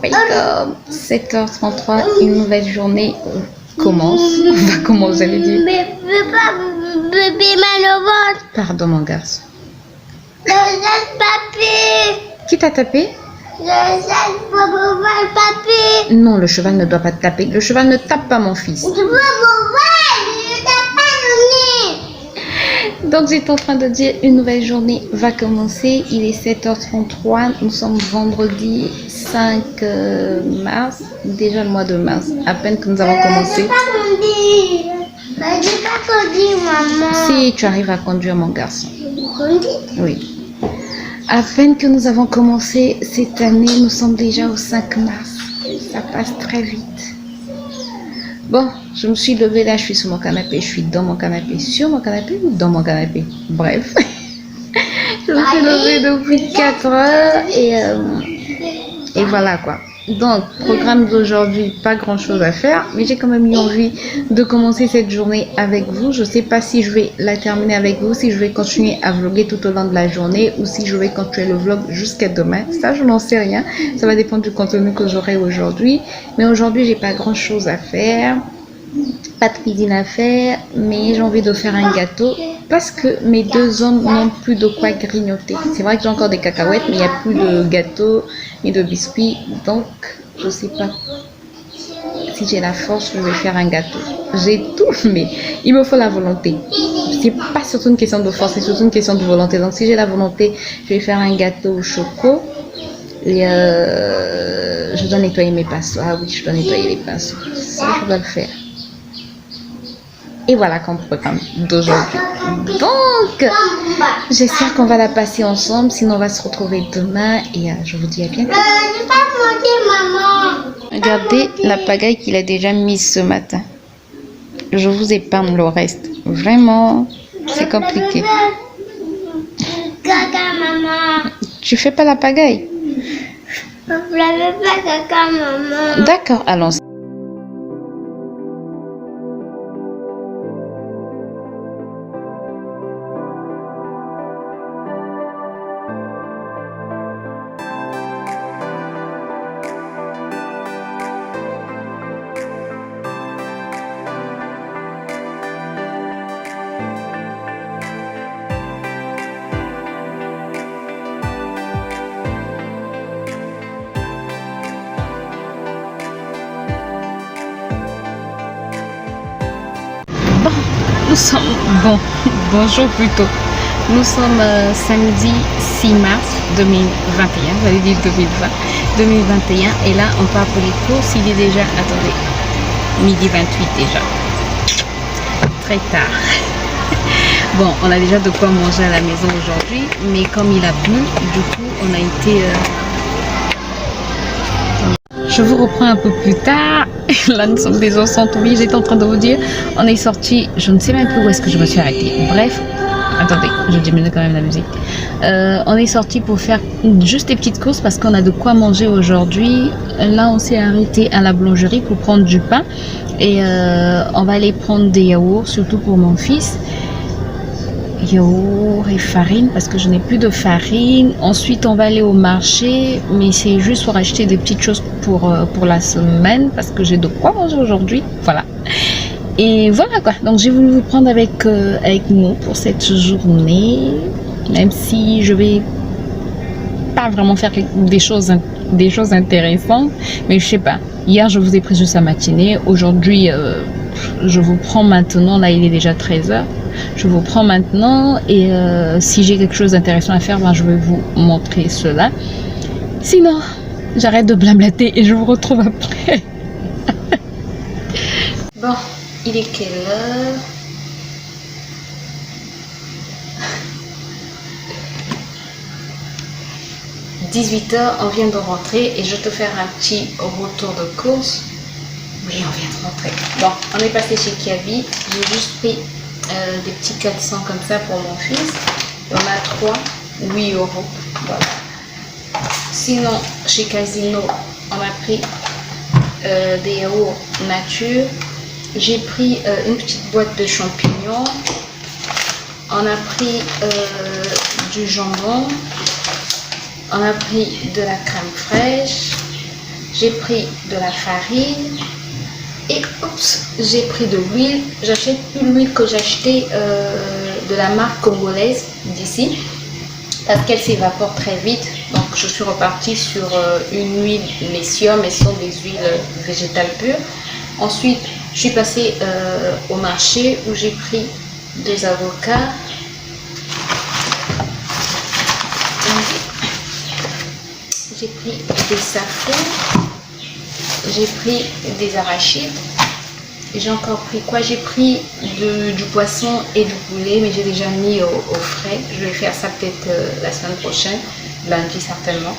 Welcome, 7h33, une nouvelle journée commence. Va comment vous allez dire? Bébé mal au ventre. Pardon mon garçon. Je laisse papier. Qui t'a tapé? Je laisse papier. Non, le cheval ne doit pas te taper. Le cheval ne tape pas mon fils. Je veux je t'ai pas donné. Donc j'étais en train de dire une nouvelle journée va commencer. Il est 7h33. Nous sommes vendredi 5 mars. Déjà le mois de mars. À peine que nous avons commencé. Je n'ai pas conduit, maman. Si tu arrives à conduire mon garçon. Conduit? Oui. À peine que nous avons commencé cette année, nous sommes déjà au 5 mars. Ça passe très vite. Bon, je me suis levée là, je suis sur mon canapé, je suis dans mon canapé, sur mon canapé ou dans mon canapé. Bref, je me suis levée depuis 4 heures et voilà quoi. Donc, programme d'aujourd'hui, pas grand chose à faire, mais j'ai quand même eu envie de commencer cette journée avec vous. Je ne sais pas si je vais la terminer avec vous, si je vais continuer à vlogger tout au long de la journée ou si je vais continuer le vlog jusqu'à demain. Ça, je n'en sais rien. Ça va dépendre du contenu que j'aurai aujourd'hui. Mais aujourd'hui, j'ai pas grand chose à faire. Pas de cuisine à faire, mais j'ai envie de faire un gâteau parce que mes deux hommes n'ont plus de quoi grignoter. C'est vrai que j'ai encore des cacahuètes, mais il n'y a plus de gâteau ni de biscuits, donc je sais pas si j'ai la force, je vais faire un gâteau. J'ai tout, mais il me faut la volonté. C'est pas surtout une question de force, c'est surtout une question de volonté. Donc si j'ai la volonté, je vais faire un gâteau au choco. Et je dois nettoyer mes pinceaux. Ah oui, je dois nettoyer les pinceaux. Ça, je dois le faire. Et voilà comme programme d'aujourd'hui. Donc, j'espère qu'on va la passer ensemble. Sinon, on va se retrouver demain. Et je vous dis à bientôt. Je n'ai pas mangé, maman. Regardez la pagaille qu'il a déjà mise ce matin. Je vous épargne le reste. Vraiment, c'est compliqué. Caca, maman. Tu fais pas la pagaille? Je ne veux pas caca, maman. D'accord, allons. Nous sommes, bonjour plutôt. Nous sommes samedi 6 mars 2021, j'allais dire 2021. Et là, on part pour les courses. Il est déjà, attendez, midi 28 déjà. Très tard. Bon, on a déjà de quoi manger à la maison aujourd'hui, mais comme il a plu, du coup, on a été... Je vous reprends un peu plus tard. Là, nous sommes déjà au centre-ville. J'étais en train de vous dire, on est sorti, je ne sais même plus où est-ce que je me suis arrêtée. Bref, attendez, je diminue quand même la musique. On est sorti pour faire juste des petites courses parce qu'on a de quoi manger aujourd'hui. Là, on s'est arrêté à la boulangerie pour prendre du pain. Et on va aller prendre des yaourts, surtout pour mon fils. Yaourt et farine parce que je n'ai plus de farine. Ensuite on va aller au marché, mais c'est juste pour acheter des petites choses pour la semaine parce que j'ai de quoi manger aujourd'hui. Voilà. Et voilà quoi. Donc j'ai voulu vous prendre avec nous pour cette journée, même si je vais pas vraiment faire des choses intéressantes, mais je sais pas. Hier je vous ai pris juste la matinée. Aujourd'hui je vous prends maintenant. Là il est déjà 13h. Je vous prends maintenant et si j'ai quelque chose d'intéressant à faire, ben, je vais vous montrer cela. Sinon, j'arrête de blablater et je vous retrouve après. Bon, il est quelle heure? « 18h, on vient de rentrer et je vais te faire un petit retour de course. » Oui, on vient de rentrer. Bon, on est passé chez Kiabi. J'ai juste pris des petits 400 comme ça pour mon fils. On a 8 €. Voilà. Sinon, chez Casino, on a pris des yaourts nature. J'ai pris une petite boîte de champignons. On a pris du jambon. On a pris de la crème fraîche. j'ai pris de la farine et oups, j'ai pris de l'huile. J'achète une huile que j'ai achetée de la marque congolaise d'ici parce qu'elle s'évapore très vite. Donc je suis repartie sur une huile Messium, mais ce sont des huiles végétales pures. Ensuite, je suis passée au marché où j'ai pris 2 avocats. J'ai pris des safrans, j'ai pris des arachides, j'ai encore pris quoi? J'ai pris du poisson et du poulet, mais j'ai déjà mis au frais. Je vais faire ça peut-être la semaine prochaine, lundi certainement.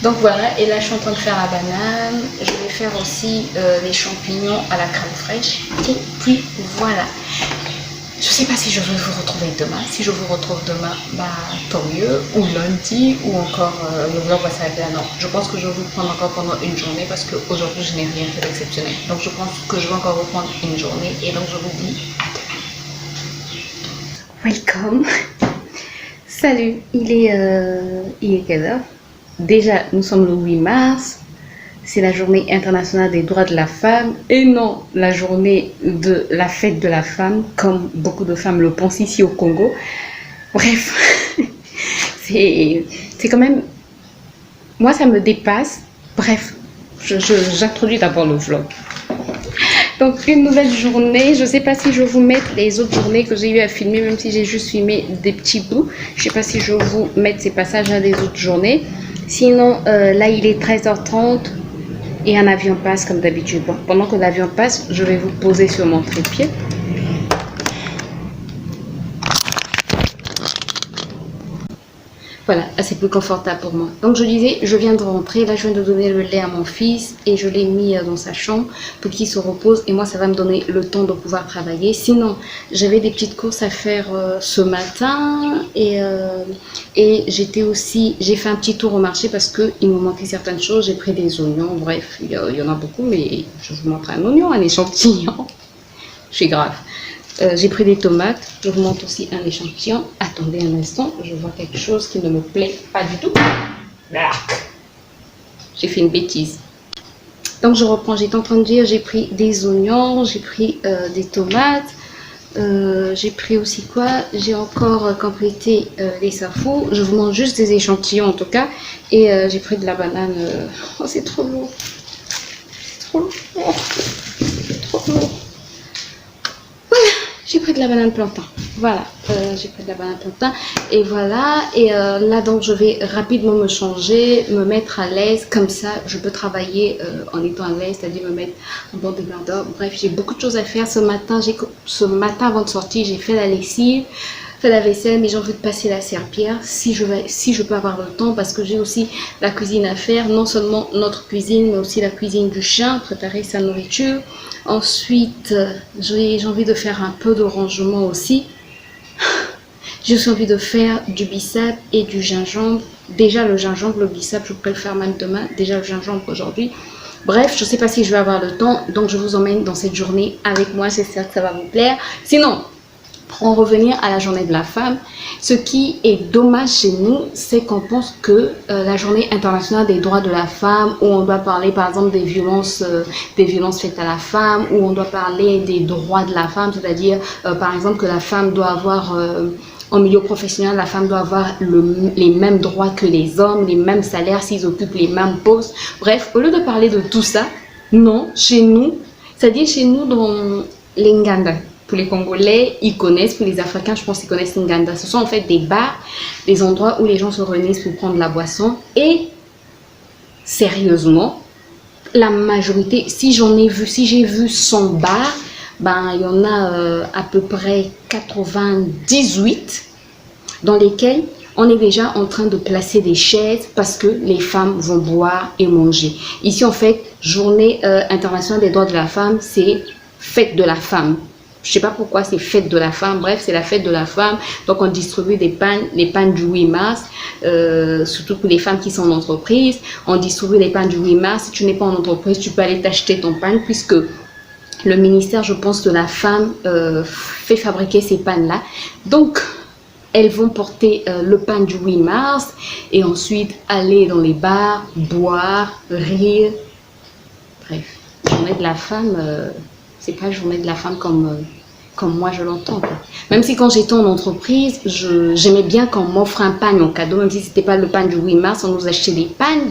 Donc voilà, et là je suis en train de faire la banane. Je vais faire aussi les champignons à la crème fraîche. Et puis voilà. Je ne sais pas si je vais vous retrouver demain. Si je vous retrouve demain, bah, tant mieux. Ou lundi, ou encore le vlog va s'arrêter là. Non, je pense que je vais vous prendre encore pendant une journée parce qu'aujourd'hui je n'ai rien fait d'exceptionnel. Donc je pense que je vais encore vous prendre une journée. Et donc je vous dis à demain. Welcome. Salut, il est quelle heure? Déjà, nous sommes le 8 mars. C'est la journée internationale des droits de la femme et non la journée de la fête de la femme, comme beaucoup de femmes le pensent ici au Congo. Bref, c'est quand même... Moi, ça me dépasse. Bref, j'introduis d'abord le vlog. Donc, une nouvelle journée. Je ne sais pas si je vais vous mettre les autres journées que j'ai eu à filmer, même si j'ai juste filmé des petits bouts. Je ne sais pas si je vais vous mettre ces passages à des autres journées. Sinon, là, il est 13h30. Et un avion passe comme d'habitude. Bon, pendant que l'avion passe, je vais vous poser sur mon trépied. Voilà, c'est plus confortable pour moi. Donc je disais, je viens de rentrer. Là, je viens de donner le lait à mon fils et je l'ai mis dans sa chambre pour qu'il se repose. Et moi, ça va me donner le temps de pouvoir travailler. Sinon, j'avais des petites courses à faire ce matin et j'ai fait un petit tour au marché parce qu'il me manquait certaines choses. J'ai pris des oignons. Bref, il y en a beaucoup, mais je vous montre un oignon, un échantillon. C'est grave. J'ai pris des tomates, je vous montre aussi un échantillon. Attendez un instant, je vois quelque chose qui ne me plaît pas du tout. J'ai fait une bêtise. Donc je reprends, j'étais en train de dire, j'ai pris des oignons, j'ai pris des tomates, j'ai pris aussi quoi? J'ai encore complété les safou. Je vous montre juste des échantillons en tout cas. Et j'ai pris de la banane. Oh, c'est trop lourd. C'est trop lourd. Oh, c'est trop lourd. J'ai pris de la banane plantain. Voilà, j'ai pris de la banane plantain. Et voilà, et là donc je vais rapidement me changer, me mettre à l'aise. Comme ça, je peux travailler en étant à l'aise, c'est-à-dire me mettre en bon débardeur. Bref, j'ai beaucoup de choses à faire. Ce matin avant de sortir, j'ai fait la lessive, fait la vaisselle, mais j'ai envie de passer la serpillière si je peux avoir le temps, parce que j'ai aussi la cuisine à faire. Non seulement notre cuisine, mais aussi la cuisine du chien, préparer sa nourriture. Ensuite, j'ai envie de faire un peu de rangement aussi. J'ai aussi envie de faire du bissap et du gingembre. Déjà le gingembre, le bissap, je pourrais le faire même demain. Déjà le gingembre aujourd'hui. Bref, je ne sais pas si je vais avoir le temps. Donc je vous emmène dans cette journée avec moi. J'espère que ça va vous plaire. Sinon, pour en revenir à la journée de la femme, ce qui est dommage chez nous, c'est qu'on pense que la journée internationale des droits de la femme, où on doit parler par exemple des violences faites à la femme, où on doit parler des droits de la femme, c'est-à-dire par exemple que la femme doit avoir... en milieu professionnel, la femme doit avoir les mêmes droits que les hommes, les mêmes salaires s'ils occupent les mêmes postes. Bref, au lieu de parler de tout ça, non, chez nous, c'est-à-dire chez nous dans les Nganda, pour les Congolais, ils connaissent, pour les Africains, je pense qu'ils connaissent Nganda. Ce sont en fait des bars, des endroits où les gens se réunissent pour prendre la boisson. Et sérieusement, la majorité, si j'ai vu 100 bars, ben, il y en a à peu près 98 dans lesquels on est déjà en train de placer des chaises parce que les femmes vont boire et manger. Ici, en fait, journée internationale des droits de la femme, c'est fête de la femme. Je ne sais pas pourquoi c'est fête de la femme. Bref, c'est la fête de la femme. Donc, on distribue des pagnes, les pagnes du 8 mars, surtout pour les femmes qui sont en entreprise. On distribue les pagnes du 8 mars. Si tu n'es pas en entreprise, tu peux aller t'acheter ton pagne puisque le ministère, je pense, de la femme fait fabriquer ces pagnes-là. Donc, elles vont porter le pain du 8 mars et ensuite aller dans les bars, boire, rire bref. Journée de la femme, c'est pas journée de la femme comme moi je l'entends. Même si quand j'étais en entreprise, j'aimais bien quand on m'offre un pagne en cadeau, même si c'était pas le pagne du 8 mars, on nous achetait des pagnes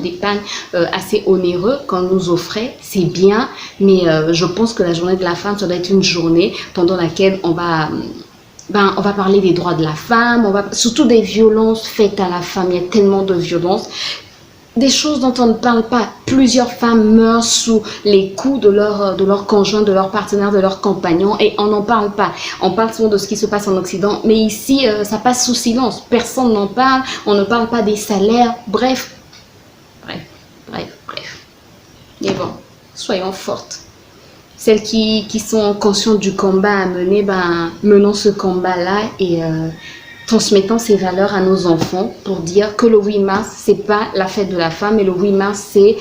assez onéreux qu'on nous offrait, c'est bien, mais je pense que la journée de la femme, ça doit être une journée pendant laquelle on va parler des droits de la femme, surtout des violences faites à la femme, il y a tellement de violences. Des choses dont on ne parle pas. Plusieurs femmes meurent sous les coups de leur conjoint, de leur partenaire, de leur compagnon et on n'en parle pas. On parle souvent de ce qui se passe en Occident, mais ici, ça passe sous silence. Personne n'en parle, on ne parle pas des salaires, bref. Mais bon, soyons fortes. Celles qui sont conscientes du combat à mener, menons ce combat-là et transmettons ces valeurs à nos enfants pour dire que le 8 mars, c'est pas la fête de la femme, mais le 8 mars, c'est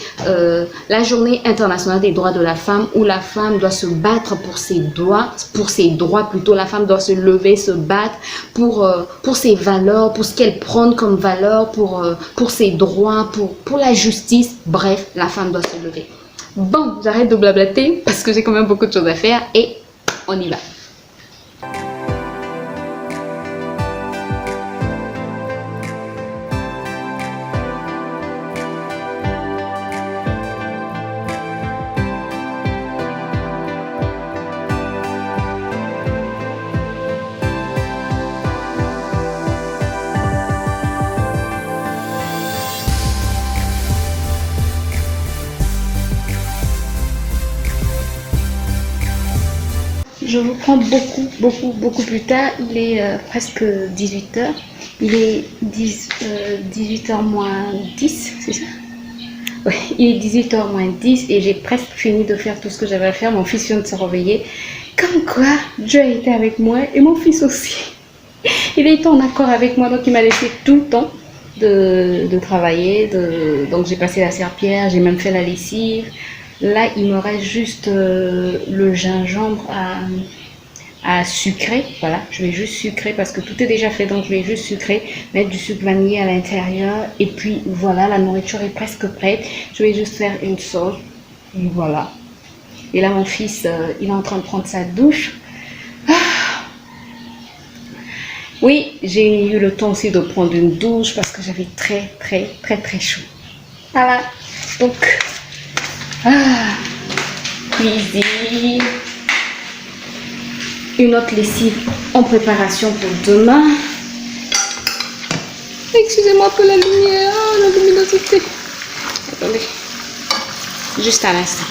la journée internationale des droits de la femme où la femme doit se battre pour ses droits plutôt. La femme doit se lever, se battre pour ses valeurs, pour ce qu'elle prône comme valeur, pour ses droits, pour la justice. Bref, la femme doit se lever. Bon, j'arrête de blablater parce que j'ai quand même beaucoup de choses à faire et on y va. Je vous prends beaucoup plus tard. Il est presque 18h. Il est 18h moins 10, c'est ça? Oui, il est 18h moins 10 et j'ai presque fini de faire tout ce que j'avais à faire. Mon fils vient de se réveiller. Comme quoi, Dieu a été avec moi et mon fils aussi. Il a été en accord avec moi, donc il m'a laissé tout le temps de travailler. Donc j'ai passé la serpillière, j'ai même fait la lessive. Là, il me reste juste le gingembre à sucrer. Voilà, je vais juste sucrer parce que tout est déjà fait. Donc, je vais juste sucrer, mettre du sucre vanillé à l'intérieur. Et puis, voilà, la nourriture est presque prête. Je vais juste faire une sauce. Et voilà. Et là, mon fils, il est en train de prendre sa douche. Ah. Oui, j'ai eu le temps aussi de prendre une douche parce que j'avais très chaud. Voilà. Donc... cuisine. Une autre lessive en préparation pour demain. Excusez-moi pour la lumière, la luminosité. Attendez. Juste à l'instant.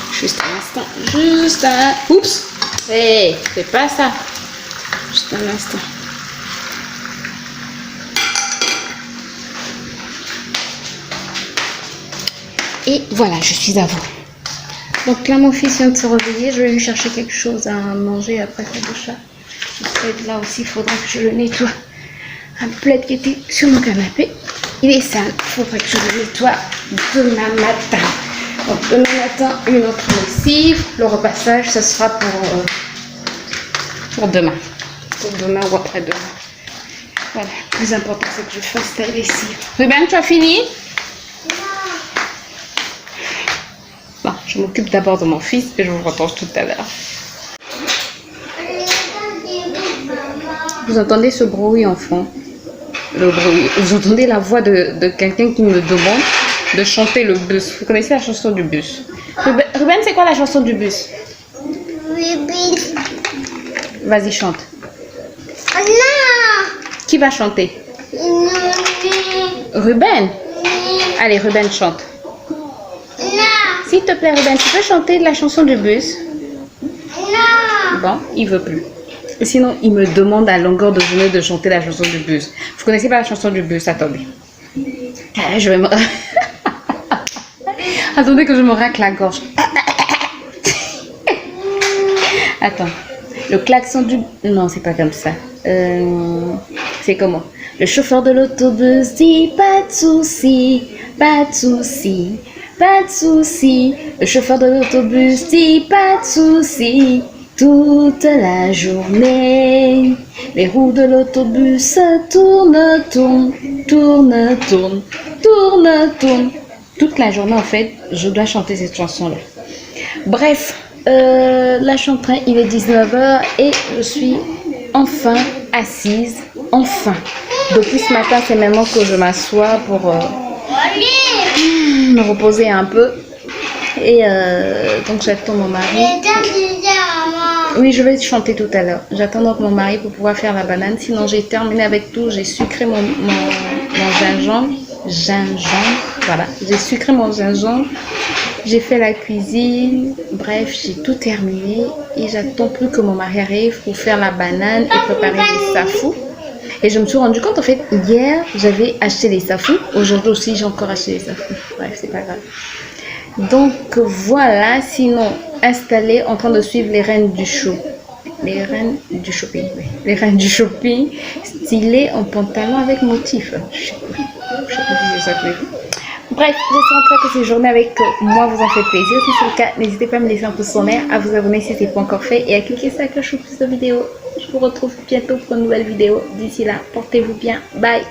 Oups. Hey, c'est pas ça. Juste un instant. Et voilà, je suis à vous. Donc là, mon fils vient de se réveiller. Je vais lui chercher quelque chose à manger après sa douche. Ce plaid là aussi, il faudra que je le nettoie. Un plaid qui était sur mon canapé. Il est sale. Il faudrait que je le nettoie demain matin. Donc demain matin, une autre lessive. Le repassage, ce sera pour demain. Pour demain ou après-demain. Voilà. Le plus important, c'est que je fasse la lessive. Ruben, tu as fini? Bon, je m'occupe d'abord de mon fils et je vous retrouve tout à l'heure. Vous entendez ce bruit en fond? Le bruit. Vous entendez la voix de quelqu'un qui me demande de chanter le bus. Vous connaissez la chanson du bus? Ruben, c'est quoi la chanson du bus? Vas-y, chante. Non. Qui va chanter? Ruben? Allez, Ruben, chante. S'il te plaît, Ruben, tu peux chanter la chanson du bus? Non. Bon, il veut plus. Et sinon, il me demande à longueur de journée de chanter la chanson du bus. Vous connaissez pas la chanson du bus? Attendez. Je vais me... Attendez que je me racle la gorge. Attends. Le klaxon du... Non, c'est pas comme ça. C'est comment? Le chauffeur de l'autobus dit pas de souci, pas de souci. Pas de souci, le chauffeur de l'autobus dit pas de souci. Toute la journée, les roues de l'autobus tournent. Toute la journée, en fait, je dois chanter cette chanson-là. Bref, là je suis en train, il est 19h et je suis enfin assise. Enfin. Depuis ce matin, c'est maintenant que je m'assois pour me reposer un peu. Et donc j'attends mon mari. Oui, je vais chanter tout à l'heure. J'attends donc mon mari pour pouvoir faire la banane. Sinon, j'ai terminé avec tout. J'ai sucré mon gingembre. Voilà. J'ai sucré mon gingembre. J'ai fait la cuisine. Bref, j'ai tout terminé. Et j'attends plus que mon mari arrive pour faire la banane et préparer les safou. Et je me suis rendu compte, en fait, hier, j'avais acheté les safou. Aujourd'hui aussi, j'ai encore acheté les safou. Bref, c'est pas grave. Donc voilà, sinon installé en train de suivre les reines du show. Les reines du shopping, oui. Les reines du shopping, stylées en pantalon avec motif. Je sais pas si ça s'appelle. Bref, j'espère que cette journée avec moi vous en fait plaisir. Si c'est le cas, n'hésitez pas à me laisser un pouce en l'air, à vous abonner si ce n'est pas encore fait et à cliquer sur la cloche pour plus de vidéos. Je vous retrouve bientôt pour une nouvelle vidéo. D'ici là, portez-vous bien. Bye.